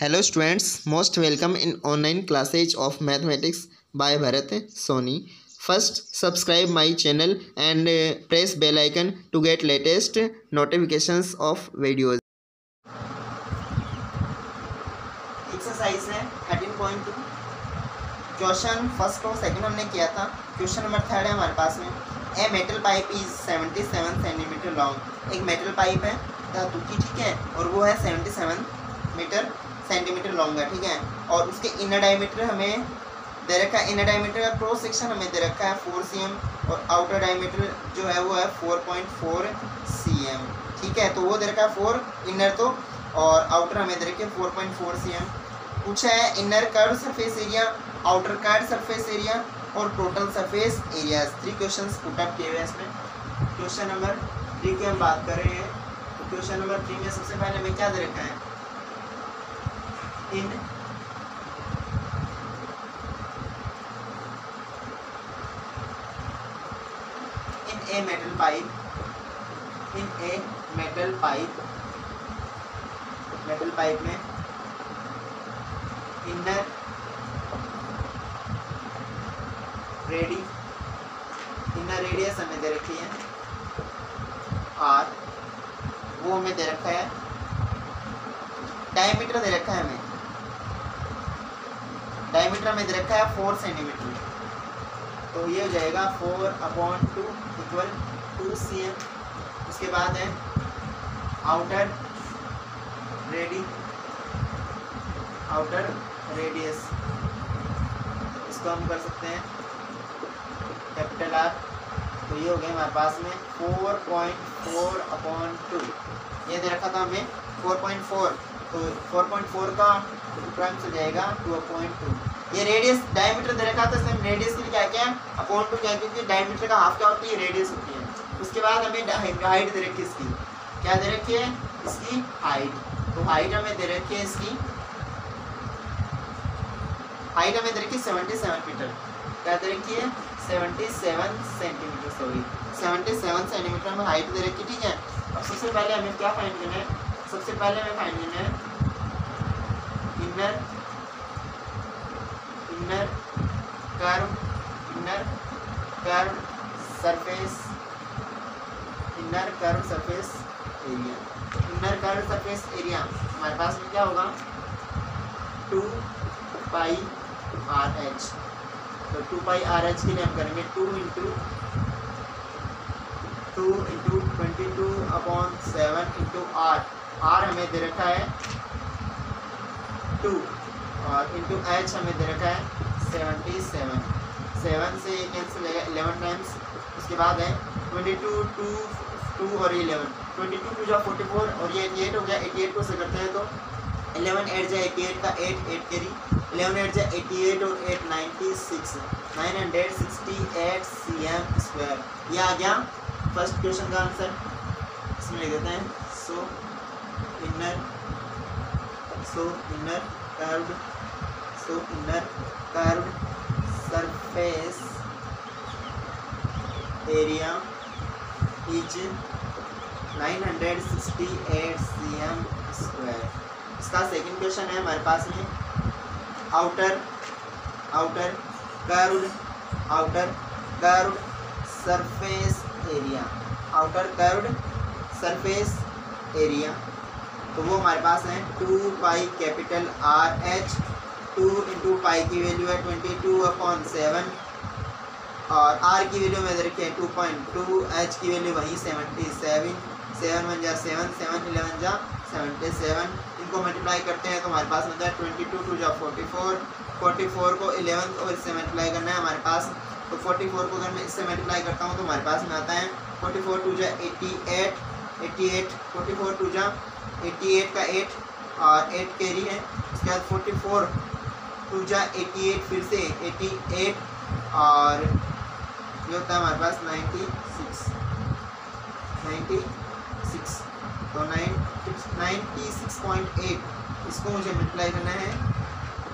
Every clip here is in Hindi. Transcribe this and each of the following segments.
Hello students, most welcome in online classes of mathematics by Bharat Soni. First, subscribe my channel and press bell icon to get latest notifications of videos. Exercise है 13.2. क्वेश्चन फर्स्ट और सेकंड हमने किया था. क्वेश्चन नंबर थर्ड है हमारे पास में. ए metal pipe is 77 centimetre long. एक मेटल पाइप है धातु की, ठीक है, और वो है 77 सेंटीमीटर लॉन्ग है, ठीक है. और उसके इनर डायमीटर हमें दे रखा है. इनर डायमीटर का क्रॉस सेक्शन हमें दे रखा है 4 cm और आउटर डायमीटर जो है वो है 4.4 cm, ठीक है. तो वो दे रखा है 4 इनर तो, और आउटर हमें दे रखे 4.4 cm. पूछा है inner curve surface area, outer curve surface area और total surface area. 3 questions put up किए हुए हैं इसमें. क्वेश्चन नंबर 3 की हम बात कर रहे हैं. तो क्वेश्चन नंबर 3 में सबसे पहले हमें क्या दे रखा है? In a metal pipe, in a metal pipe में इनर रेडियस हमें दे रखी है आर, वो हमें दे रखा है. डायमीटर दे रखा है हमें, डायमीटर में दे रखा है 4 सेंटीमीटर. तो ये हो जाएगा 4/2 इक्वल 2 cm. उसके बाद है आउटर रेडियस, इसको हम कर सकते हैं कैपिटल आर. तो ये हो गया हमारे पास में 4.4/2. ये दे रखा था हमें 4.4, तो 4.4 का प्राइम्स हो जाएगा 2/2. ये रेडियस डायमीटर दे रखा था, इसमें रेडियस के लिए क्या क्या अपॉन 2 क्या, क्योंकि डायमीटर का हाफ क्या होती है, रेडियस होती है. उसके बाद हमें हाइट दे रखी है इसकी. क्या दे रखी है? इसकी हाइट. तो हाइट हमें दे रखी है इसकी, हाइट हमें दे रखी है 77 मीटर. क्या दे रखी है? 77 सेंटीमीटर, सॉरी 77 सेंटीमीटर में हाइट दे रखी, ठीक है. अब सबसे पहले हमें क्या फाइंड करना है? सबसे पहले हमें फाइंड करना है inner curve surface area. Inner curve surface area हमारे पास में क्या होगा? 2πRh. तो 2πRh के लिए हम करेंगे 2 into 22/7 into r. r हमें दे रखा है 2 और इंटू h हमें दे रखा है 77. 7 से कैंसिल होगा 11 टाइम्स. उसके बाद है 22 2 और 11, 22 2 44 और ये 88 हो गया. 88 को से करते हैं तो 11 8 जा 88 का 8 कैरी, 11 8 जा 88 और 8 96, 968 cm स्क्वायर. ये आ गया फर्स्ट क्वेश्चन का आंसर. इसमें लिख देते हैं. सो inner curved surface area is 968 cm square. इसका सेकंड क्वेश्चन है हमारे पास में आउटर कर्व्ड सरफेस एरिया. तो वो हमारे पास है 2π कैपिटल RH. 2 इंटू पाई की वैल्यू है 22/7 और r की वैल्यू में दे रखी है 2.2. h की वैल्यू वही 77. 7 1 जा 7, 7 11 जा 77. इनको मल्टीप्लाई करते हैं तो हमारे पास होता है 22 2 जा 44. 44 को 11 और इससे मल्टीप्लाई करना है हमारे पास. तो 44 को अगर मैं इससे मल्टीप्लाई करता हूँ तो हमारे पास में आता है 44 2 जा 88. 44 2 जा 88 का 8 और 8 कैरी है. उसके बाद 44 2 जा 88 फिर से 88 और ये होता है हमारे पास 96. तो 96.8. इसको मुझे मल्टीप्लाई करना है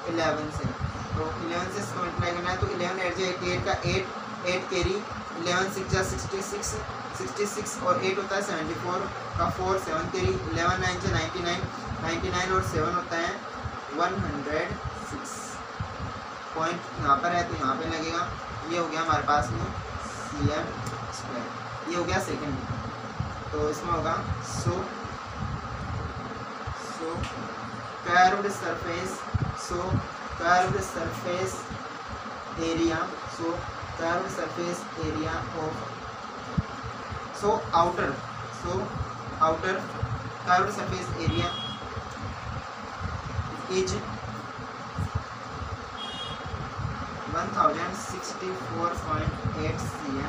11 से. तो 11 से इसको मल्टीप्लाई करना है तो 11 8 जा 88 का 8 कैरी, 11 6 जा 66 और 8 होता है 74 का 4 7 कैरी, 11 9 जा 99 और 7 होता है 106 पॉइंट यहाँ पर है तो यहाँ पे लगेगा। ये हो गया हमारे पास में cm², ये हो गया सेकंड। तो इसमें होगा so curved surface, so curved surface area, so curved surface area of, so outer curved surface area is 1064.8 cm²।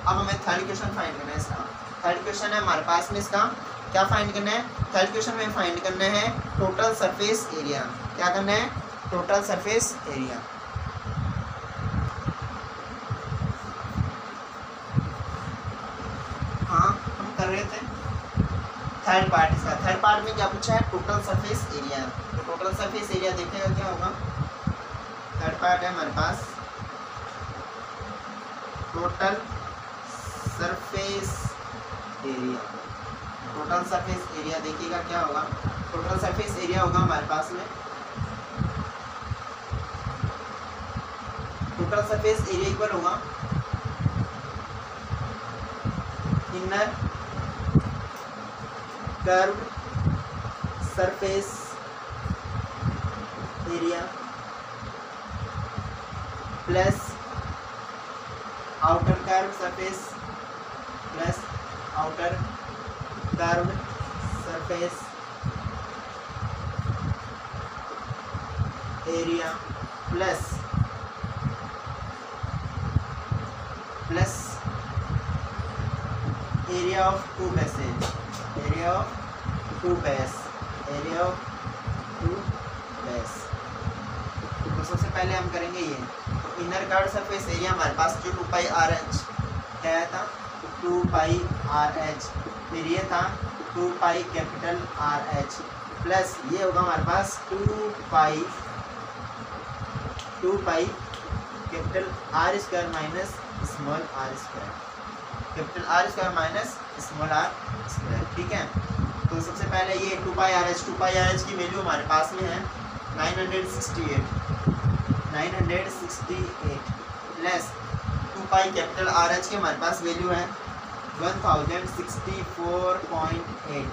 अब हमें थर्ड क्वेश्चन फाइंड करना है इसका। थर्ड क्वेश्चन है हमारे पास में, इसका क्या फाइंड करना है? थर्ड क्वेश्चन में फाइंड करना है टोटल सरफेस एरिया। क्या करना है? Total surface area. हाँ हम कर रहे थे थर्ड पार्ट इसका। थर्ड पार्ट में क्या पूछा है? Total surface area. तो टोटल सरफेस एरिया देखेगा क्या होगा। थर्ड पार्ट है हमारे पास total surface area. Total surface area देखिएगा क्या होगा। टोटल सरफेस एरिया होगा हमारे पास में, टोटल सरफेस एरिया इक्वल होगा inner curved surface area plus outer curved surface plus outer curved surface area plus area of two bases, area of two base, area of two base. तो सबसे पहले हम करेंगे ये। तो इनर कर्व्ड सरफेस एरिया हमारे पास जो 2πr(h) क्या था? 2πr(h), फिर ये था 2πR(h) प्लस ये होगा हमारे पास 2π capital R² minus small r², capital R² minus small r²। ठीक है। तो सबसे पहले ये 2πRh की वैल्यू हमारे पास में है 968 प्लस 2π कैपिटल RH की हमारे पास वैल्यू है 1064.8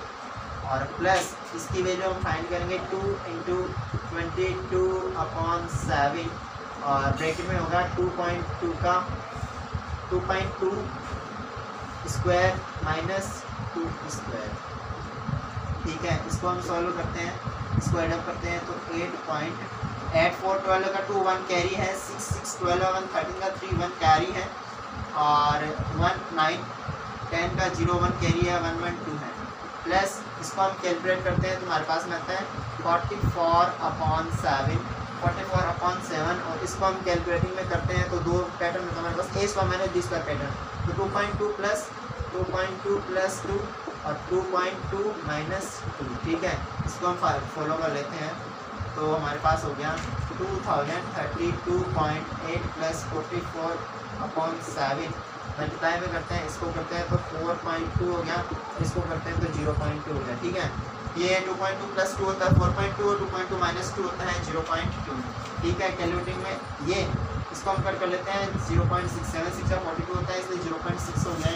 और प्लस इसकी वैल्यू हम फाइंड करेंगे 2 × 22/7 और ब्रैकेट में होगा 2.2 का 2.2 स्क्वायर माइनस 2 स्क्वायर। ठीक है। इसको हम सॉल्व करते हैं, इसको एडअप करते हैं तो 8.84 का 2 1 कैरी है, 6 6 12 1 13 का 3 1 कैरी है और 1 9 10 का 0 1 कैरी है, 1 1 2 है। प्लस इसको हम कैलकुलेट करते हैं तो हमारे पास में आता है 44/7 और इसको हम कैलकुलेटिंग में करते हैं तो दो पैटर्न में हमारे पास A² माइनस B² पैटर्न। तो 2.2 प्लस 2 और 2.2 माइनस 2। ठीक है। इसको हम फॉलो कर लेते हैं तो हमारे पास हो गया 2032.8 प्लस 44/7 मल्टीप्लाई में करते हैं, इसको करते हैं तो 4.2 हो गया, इसको करते हैं तो 0.2 हो गया। ठीक है। ये 2.2 प्लस 2 होता है 4.2 और 2.2 माइनस 2 होता है 0.2। ठीक है। कैलकुलेटिंग में ये इसको हम कर लेते हैं 0.676 का 42 होता है इसलिए 0.6 हो गया।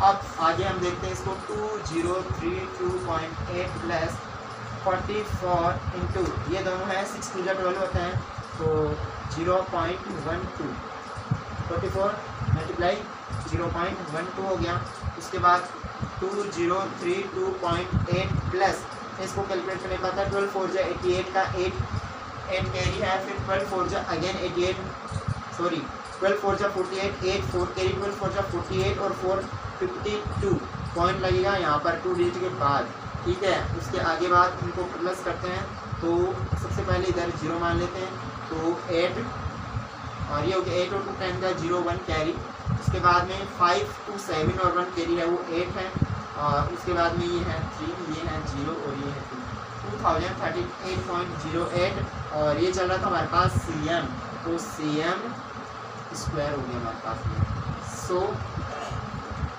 अब आगे हम देखते हैं इसको 2032.8 प्लस 44 इंटू ये दोनों है 6 2 12 होता है तो 0.12 44 मल्टीप्लाई 0.12 हो गया। उसके बाद 2032.8 प्लस इसको कैलकुलेट करने पाता है 12 4 88 का 8 कैरी है, फिर 12 4 अगेन 88 सॉरी 12 4 48 8 4 कैरी 12 4 48 और 4 52 पॉइंट लगेगा यहाँ पर 2 डिजिट के बाद। ठीक है। उसके आगे बाद इनको प्लस करते हैं तो सबसे पहले इधर 0 मान लेते हैं तो 8 और ये हो गया 8 और 2 10 का 0 1 कैरी। उसके बाद में 5 2 7 और 1 कैरी है वो 8 है और उसके बाद में ये है 3 ये है 0 और ये है 2 2038.08 और ये चल रहा था हमारे पास cm तो cm² हो गया हमारे पास में। So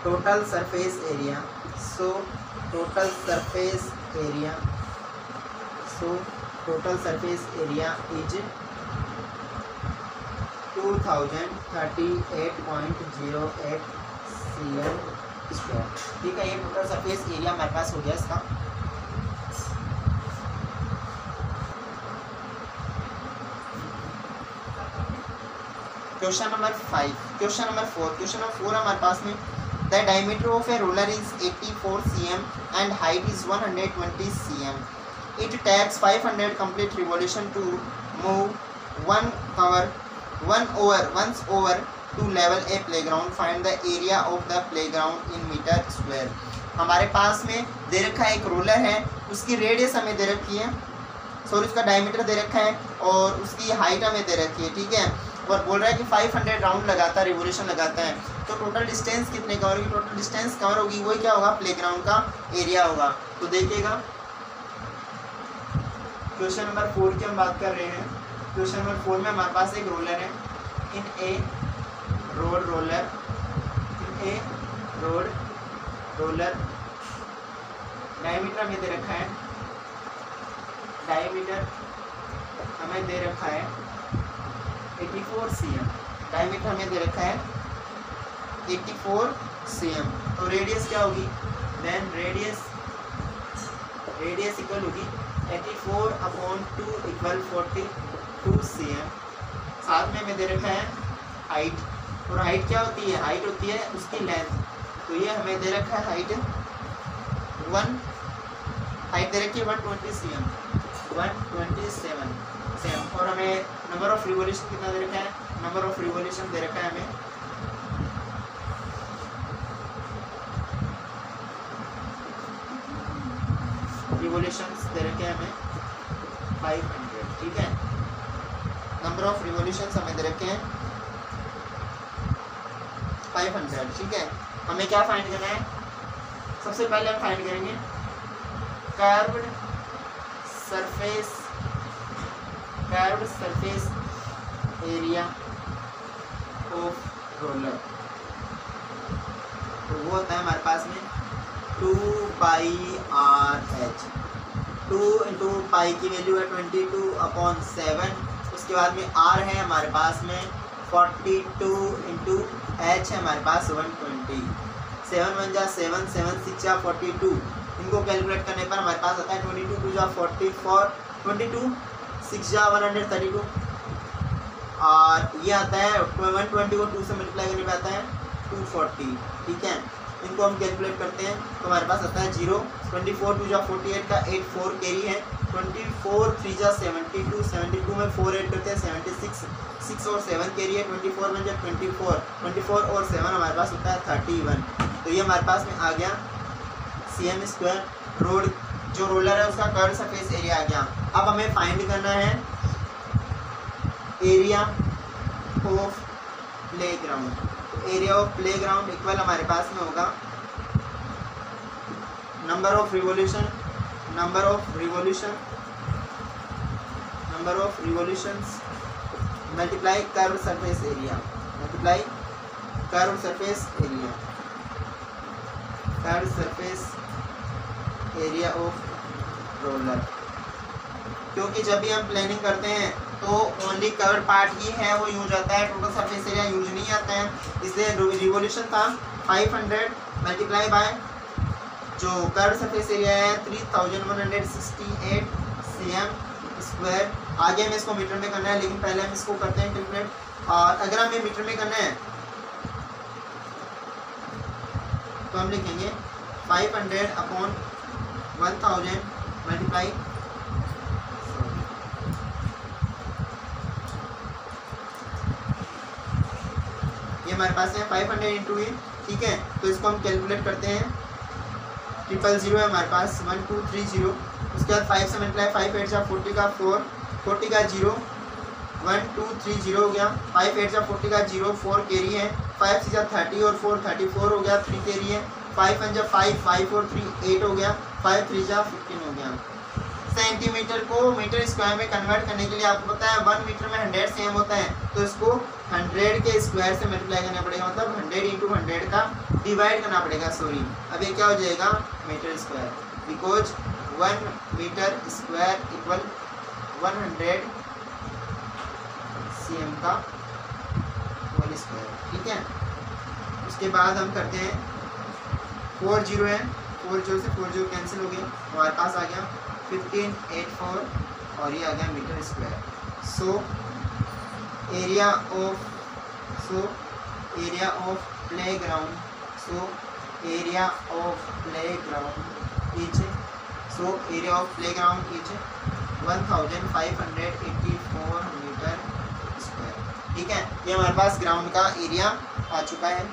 total surface area total surface area is 2038.08 cm²। ठीक है, ये टोटल सरफेस एरिया हमारे पास हो गया इसका। क्वेश्चन नंबर 4 हमारे पास में the diameter of a roller is 84 cm and height is 120 cm। It takes 500 complete revolution to move once over to level a playground. Find the area of the playground in meter square। हमारे पास में दे रखा है एक रोलर है, उसकी रेडियस हमें दे रखी है, सॉरी उसका डायमीटर दे रखा है और उसकी हाइट हमें दे रखी है। ठीक है, और बोल रहा है कि 500 राउंड लगाता है, रिवोल्यूशन लगाता है, तो टोटल डिस्टेंस कितने कवर होगी? टोटल डिस्टेंस कवर होगी वही क्या होगा? प्लेग्राउंड का एरिया होगा। तो देखिएगा क्वेश्चन नंबर 4 की हम बात कर रहे हैं। क्वेश्चन नंबर 4 में हमारे पास एक रोलर है, in A road roller diameter हमें दे रखा है, डायमीटर हमें दे रखा है 84 cm, डायमीटर हमें दे रखा है 84 cm। तो रेडियस क्या होगी? देन रेडियस इक्वल होगी 84/2 इक्वल 42 cm। साथ में हमें दे रखा है हाइट, और हाइट क्या होती है? हाइट होती है उसकी लेंथ। तो ये हमें दे रखा है हाइट दे रखी है 120 cm, 127 cm। और हमें नंबर ऑफ रिवॉल्यूशन कितना दे रखा है? नंबर ऑफ रिवॉल्यूशन दे रखा है हमें रिवॉल्यूशंस दे रखे हैं हमें 500। ठीक है, नंबर ऑफ रिवॉल्यूशंस हमें दे रखे हैं 500। ठीक है, हमें क्या फाइंड करना है? सबसे पहले हम फाइंड करेंगे curved surface area of roller. तो वो होता है हमारे पास में 2πRh। 2 इंटू पाई की वैल्यू है 22/7। उसके बाद में R है हमारे पास में 42 इंटू H है हमारे पास 120। 7 1 जा 7, 7 6 जा 42। इनको कैलकुलेट करने पर हमारे पास आता है 22 2 जा 44, 22 6 जा 132, और ये आता है 120 को 2 से मल्टीप्लाई करने पर आता है 240। ठीक है, इनको हम कैलकुलेट करते हैं तो हमारे पास आता है 0। 24 2 जा 48 का 8 4 कैरी है। 24 3 जा 72, 72 में 4 ऐड करते हैं 76, 6 और 7 कैरी है। 24 में जब 24 और 7 हमारे पास होता है 31। तो ये हमारे पास में आ गया cm²। रोड जो रोलर है उसका कर्व सरफेस एरिया आ गया। अब हमें फाइंड करना है area of playground. Area of playground equal हमारे पास में होगा number of revolutions multiply curve surface area of roller. क्योंकि जब भी हम प्लानिंग करते हैं तो ओनली कवर पार्ट ही है वो यूज आता है, टोटल सरफेस एरिया यूज नहीं आता है। इसलिए रिवॉल्यूशन था 500 मल्टीप्लाई बाय जो कर्व सरफेस एरिया है 3168 cm²। आगे हमें इसको मीटर में करना है, लेकिन पहले हम इसको करते हैं कैलकुलेट। और अगर हमें मीटर में करना है तो हम लिखेंगे 500/1000 मल्टीप्लाई ये हमारे पास है 500 इंटू ये। ठीक है, तो इसको हम कैलकुलेट करते हैं। 000 है हमारे पास 1230। उसके बाद 5 से मल्टीप्लाई 5 8 जा 40 का 4, 40 का 0, 1230 हो गया। 5 8 जा 40 का 0, 4 कैरी है। 5 6 जा 30 और 4 34 हो गया, 3 कैरी है। 5 1 जा 5, 5 और 3 8 हो गया। 5 3 जा 15 हो गया। सेंटीमीटर को मीटर स्क्वायर में कन्वर्ट करने के लिए आपको पता है 1 मीटर में 100 cm होता है, तो इसको 100 के स्क्वायर से मल्टीप्लाई करना पड़ेगा, मतलब 100 इंटू 100 का डिवाइड करना पड़ेगा। सॉरी, अब ये क्या हो जाएगा? Metre square, because 1 metre square equal 100 cm का होल स्क्वायर। ठीक है, उसके बाद हम करते हैं 40 है, 40 से 40 कैंसिल हो गया, हमारे पास आ गया 1584 और ये आ गया metre square. So area of playground is 1584 metre square. ठीक है, ये हमारे पास ग्राउंड का एरिया आ चुका है।